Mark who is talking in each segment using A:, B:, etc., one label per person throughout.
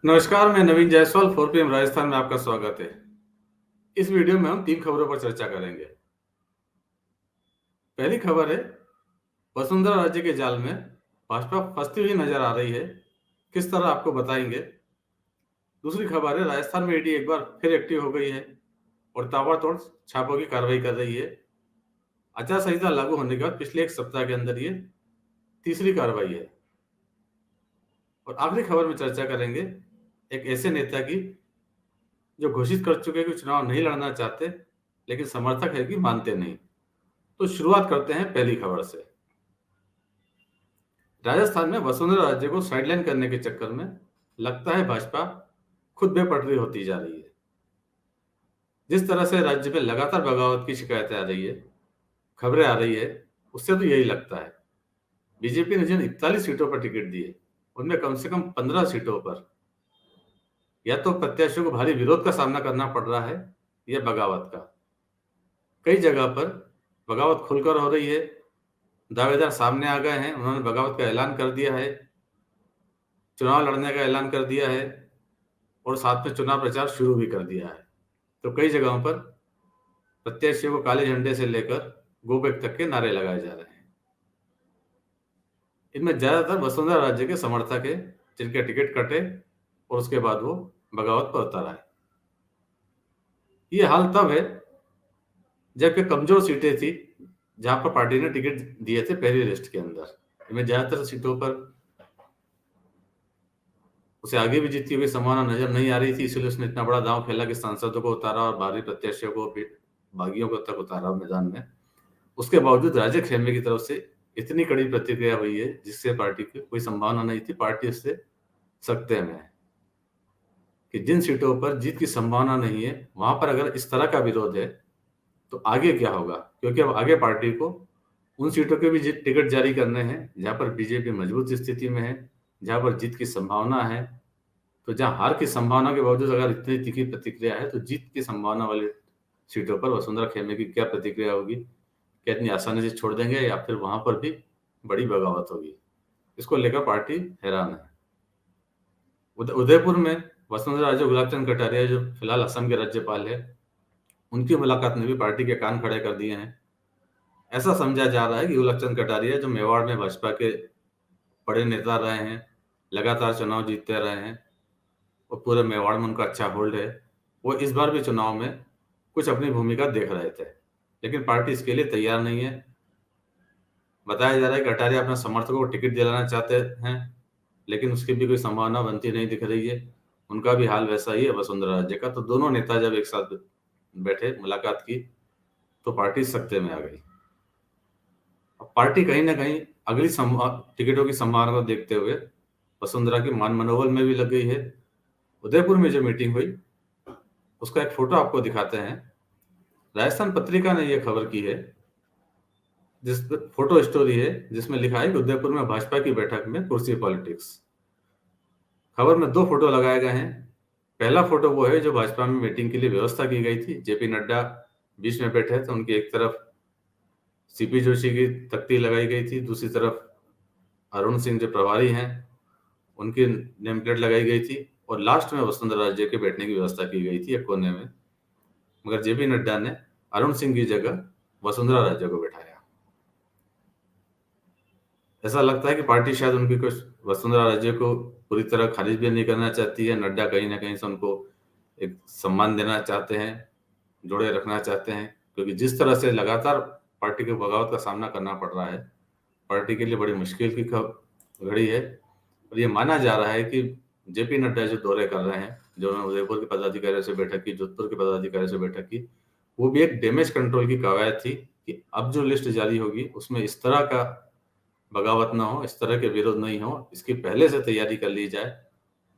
A: नमस्कार, मैं नवीन जायसवाल 4 PM राजस्थान में आपका स्वागत है। इस वीडियो में हम 3 खबरों पर चर्चा करेंगे। पहली खबर है, वसुंधरा राज्य के जाल में भाजपा फंसती हुई नजर आ रही है। किस तरह आपको बताएंगे। दूसरी खबर है, राजस्थान में ईडी एक बार फिर एक्टिव हो गई है और ताबड़तोड़ छापों की कार्रवाई कर रही है। आचार संहिता लागू होने के बाद पिछले एक सप्ताह के अंदर ये तीसरी कार्रवाई है। और आखिरी खबर में चर्चा करेंगे एक ऐसे नेता की जो घोषित कर चुके हैं कि चुनाव नहीं लड़ना चाहते, लेकिन समर्थक है कि मानते नहीं। तो शुरुआत करते हैं पहली खबर से। राजस्थान में वसुंधरा राज्य को साइडलाइन करने के चक्कर में लगता है भाजपा खुद बेपटरी होती जा रही है। जिस तरह से राज्य में लगातार बगावत की शिकायतें आ रही है, खबरें आ रही है, उससे तो यही लगता है। बीजेपी ने जिन 41 सीटों पर टिकट दिए, उनमें कम से कम 15 सीटों पर या तो प्रत्याशियों को भारी विरोध का सामना करना पड़ रहा है या बगावत का। कई जगह पर बगावत खुलकर हो रही है। दावेदार सामने आ गए हैं, उन्होंने बगावत का ऐलान कर दिया है, चुनाव लड़ने का ऐलान कर दिया है और साथ में चुनाव प्रचार शुरू भी कर दिया है। तो कई जगहों पर प्रत्याशियों को काले झंडे से लेकर गो बैक तक के नारे लगाए जा रहे हैं। इनमें ज्यादातर वसुंधरा राज्य के समर्थक है, जिनके टिकट कटे और उसके बाद वो बगावत पर उतर आए। ये हाल तब है जबकि कमजोर सीटें थी, जहां पर पार्टी ने टिकट दिए थे पहली लिस्ट के अंदर। इनमें ज्यादातर सीटों पर उसे आगे भी जीतती हुई संभावना नजर नहीं आ रही थी, इसलिए उसने इतना बड़ा दांव खेला कि सांसदों को उतारा और बागी प्रत्याशियों को भी, बागियों को तक उतारा मैदान में। उसके बावजूद राजे खेमे की तरफ से इतनी कड़ी प्रतिक्रिया हुई है, जिससे पार्टी की कोई संभावना नहीं थी। पार्टी उससे सकते में है कि जिन सीटों पर जीत की संभावना नहीं है, वहां पर अगर इस तरह का विरोध है तो आगे क्या होगा। क्योंकि अब आगे पार्टी को उन सीटों के भी टिकट जारी करने हैं जहां पर बीजेपी मजबूत स्थिति में है, जहां पर जीत की संभावना है। तो जहां हार की संभावना के बावजूद अगर इतनी तीखी प्रतिक्रिया है, तो जीत की संभावना वाली सीटों पर वसुंधरा खेमे की क्या प्रतिक्रिया होगी। क्या इतनी आसानी से छोड़ देंगे या फिर वहां पर भी बड़ी बगावत होगी। इसको लेकर पार्टी हैरान है। उदयपुर में वसुंधरा राजे गुलाबचंद कटारिया, जो फिलहाल असम के राज्यपाल है, उनकी मुलाकात ने भी पार्टी के कान खड़े कर दिए हैं। ऐसा समझा जा रहा है कि गुलाबचंद कटारिया, जो मेवाड़ में भाजपा के बड़े नेता रहे हैं, लगातार चुनाव जीतते रहे हैं और पूरे मेवाड़ में उनका अच्छा होल्ड है, वो इस बार भी चुनाव में कुछ अपनी भूमिका देख रहे थे, लेकिन पार्टी इसके लिए तैयार नहीं है। बताया जा रहा है कि कटारिया अपने समर्थकों को टिकट दिलाना चाहते हैं, लेकिन उसकी भी कोई संभावना बनती नहीं दिख रही है। उनका भी हाल वैसा ही है वसुंधरा राज्य का। तो दोनों नेता जब एक साथ बैठे, मुलाकात की, तो पार्टी सत्ते में आ गई। अब पार्टी कहीं ना कहीं अगली टिकटों की संभावना को देखते हुए वसुंधरा की मान मनोबल में भी लग गई है। उदयपुर में जो मीटिंग हुई, उसका एक फोटो आपको दिखाते हैं। राजस्थान पत्रिका ने यह खबर की है, जिस फोटो स्टोरी है जिसमें लिखा है कि उदयपुर में भाजपा की बैठक में कुर्सी पॉलिटिक्स। खबर में 2 फोटो लगाए गए हैं। पहला फोटो वो है जो भाजपा में मीटिंग के लिए व्यवस्था की गई थी। जेपी नड्डा बीच में बैठे थे, उनकी एक तरफ सीपी जोशी की तख्ती लगाई गई थी, दूसरी तरफ अरुण सिंह जो प्रभारी हैं, उनकी नेम प्लेट लगाई गई थी और लास्ट में वसुंधरा राजे के बैठने की व्यवस्था की गई थी एक कोने में। मगर जेपी नड्डा ने अरुण सिंह की जगह वसुंधरा राजे को बैठाया। ऐसा लगता है कि पार्टी शायद उनकी कुछ वसुंधरा राजे को पूरी तरह खारिज भी नहीं करना चाहती है। नड्डा कहीं ना कहीं से उनको एक सम्मान देना चाहते हैं, जोड़े रखना चाहते हैं, क्योंकि जिस तरह से लगातार पार्टी को बगावत का सामना करना पड़ रहा है, पार्टी के लिए बड़ी मुश्किल की घड़ी है। और ये माना जा रहा है कि जेपी नड्डा जो दौरे कर रहे हैं, जो उन्होंने उदयपुर के पदाधिकारियों से बैठक की, जोधपुर के पदाधिकारियों से बैठक की, वो भी एक डैमेज कंट्रोल की कवायद थी कि अब जो लिस्ट जारी होगी उसमें इस तरह का बगावत ना हो, इस तरह के विरोध नहीं हो, इसकी पहले से तैयारी कर ली जाए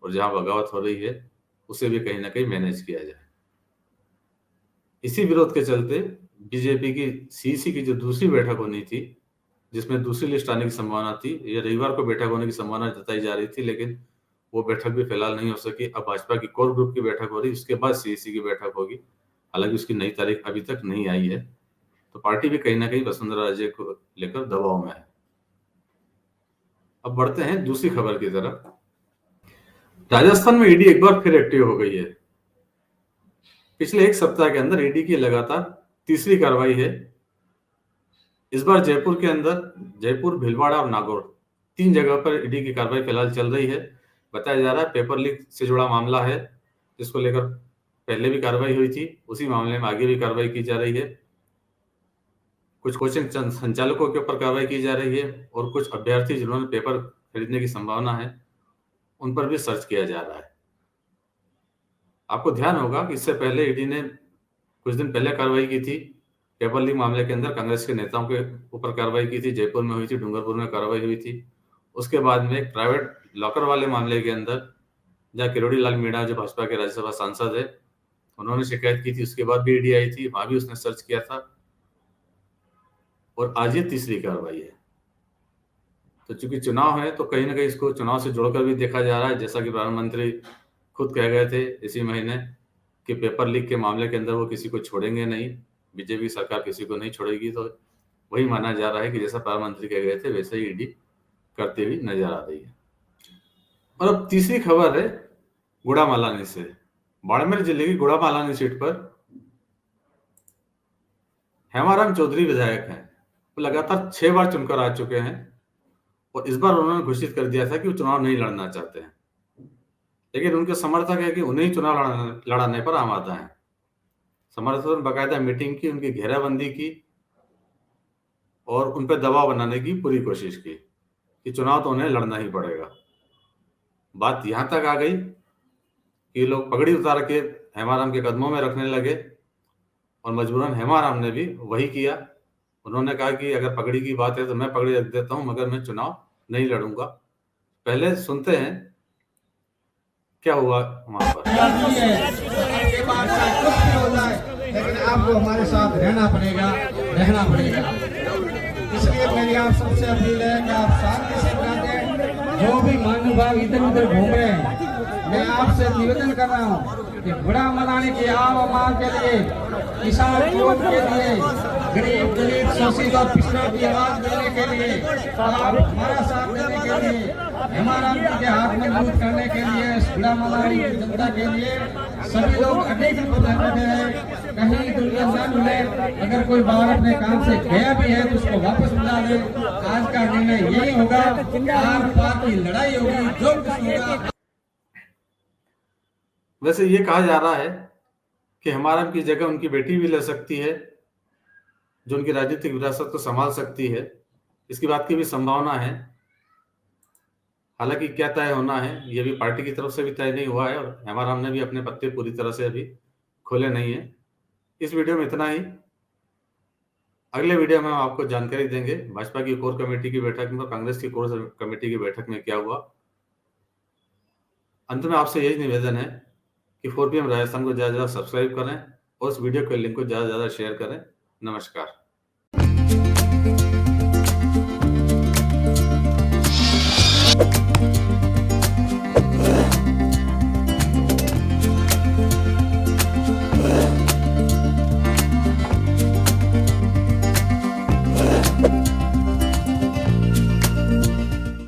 A: और जहां बगावत हो रही है उसे भी कहीं ना कहीं मैनेज किया जाए। इसी विरोध के चलते बीजेपी की सीईसी की जो दूसरी बैठक होनी थी, जिसमें दूसरी लिस्ट आने की संभावना थी, ये रविवार को बैठक होने की संभावना जताई जा रही थी, लेकिन वो बैठक भी फिलहाल नहीं हो सकी। अब भाजपा की कोर ग्रुप की बैठक हो रही, उसके बाद सीईसी की बैठक होगी। हालांकि उसकी नई तारीख अभी तक नहीं आई है। तो पार्टी भी कहीं ना कहीं वसुंधरा राजे को लेकर दबाव में है। अब बढ़ते हैं दूसरी खबर की तरफ। राजस्थान में ईडी एक बार फिर एक्टिव हो गई है। पिछले एक सप्ताह के अंदर ईडी की लगातार तीसरी कार्रवाई है। इस बार जयपुर के अंदर जयपुर, भीलवाड़ा और नागौर 3 जगह पर ईडी की कार्रवाई फिलहाल चल रही है। बताया जा रहा है पेपर लीक से जुड़ा मामला है, जिसको लेकर पहले भी कार्रवाई हुई थी। उसी मामले में आगे भी कार्रवाई की जा रही है। कुछ कोचिंग संचालकों के ऊपर कार्रवाई की जा रही है और कुछ अभ्यर्थी जिन्होंने पेपर खरीदने की संभावना है, उन पर भी सर्च किया जा रहा है। आपको ध्यान होगा कि इससे पहले ईडी ने कुछ दिन पहले कार्रवाई की थी पेपर लीक मामले के अंदर। कांग्रेस के नेताओं के ऊपर कार्रवाई की थी, जयपुर में हुई थी, डूंगरपुर में कार्रवाई हुई थी। उसके बाद में एक प्राइवेट लॉकर वाले मामले के अंदर, जहाँ किरोड़ी लाल मीणा जो भाजपा के राज्यसभा सांसद है, उन्होंने शिकायत की थी। उसके बाद भी ईडी आई थी, वहां भी उसने सर्च किया था। और आज ये तीसरी कार्रवाई है। तो चूंकि चुनाव है तो कहीं ना कहीं इसको चुनाव से जोड़कर भी देखा जा रहा है। जैसा कि प्रधानमंत्री खुद कह गए थे इसी महीने कि पेपर लीक के मामले के अंदर वो किसी को छोड़ेंगे नहीं, बीजेपी सरकार किसी को नहीं छोड़ेगी। तो वही माना जा रहा है कि जैसा प्रधानमंत्री कह गए थे वैसे ही ईडी करती हुई नजर आ रही है। और अब तीसरी खबर है गुड़ामालानी से। बाड़मेर जिले की गुड़ामालानी सीट पर हेमाराम चौधरी विधायक हैं। वो लगातार 6 बार चुनकर आ चुके हैं और इस बार उन्होंने घोषित कर दिया था कि वो चुनाव नहीं लड़ना चाहते हैं। लेकिन उनके समर्थक है कि उन्हें ही चुनाव लड़ाने पर आमादा है। समर्थकों ने बाकायदा मीटिंग की, उनकी घेराबंदी की और उन पर दबाव बनाने की पूरी कोशिश की कि चुनाव तो उन्हें लड़ना ही पड़ेगा। बात यहां तक आ गई कि लोग पगड़ी उतार के हेमाराम के कदमों में रखने लगे और मजबूरन हेमाराम ने भी वही किया। उन्होंने कहा कि अगर पगड़ी की बात है तो मैं पगड़ी रख देता हूं, मगर मैं चुनाव नहीं लड़ूंगा। पहले सुनते हैं क्या हुआ वहां पर।
B: लेकिन आपको हमारे साथ रहना पड़ेगा। इसलिए मेरी आप सबसे अपील है कि आप शांति से बैठें। जो भी महानुभाव इधर उधर घूम रहे हैं, मैं आपसे निवेदन कर रहा हूँ कि गुड़ामालानी की आवाम के लिए, किसान वोट के लिए, गरीब दलित शोषित और पिछड़ों की आवाज देने के लिए, आप हमारा साथ देने के लिए, हमारा के हाथ मजबूत करने के लिए, गुड़ामालानी की जनता के लिए सभी लोग अनेक बैठे हैं। कहीं दुर्घटना न मिले, अगर कोई बाहर अपने काम से गया भी है तो उसको वापस बुला ले। आज का निर्णय यही होगा, आर पार की लड़ाई होगी, जो कुछ होगा।
A: वैसे ये कहा जा रहा है कि हेमाराम की जगह उनकी बेटी भी ले सकती है, जो उनकी राजनीतिक विरासत को संभाल सकती है। इसकी बात की भी संभावना है। हालांकि क्या तय होना है ये भी पार्टी की तरफ से भी तय नहीं हुआ है और हेमाराम ने भी अपने पत्ते पूरी तरह से अभी खोले नहीं है। इस वीडियो में इतना ही। अगले वीडियो में हम आपको जानकारी देंगे भाजपा की कोर कमेटी की बैठक में और कांग्रेस की कोर कमेटी की बैठक में क्या हुआ। अंत में आपसे यही निवेदन है कि 4PM राजस्थान को ज़्यादा सब्सक्राइब करें और उस वीडियो के लिंक को ज़्यादा से ज़्यादा शेयर करें। नमस्कार।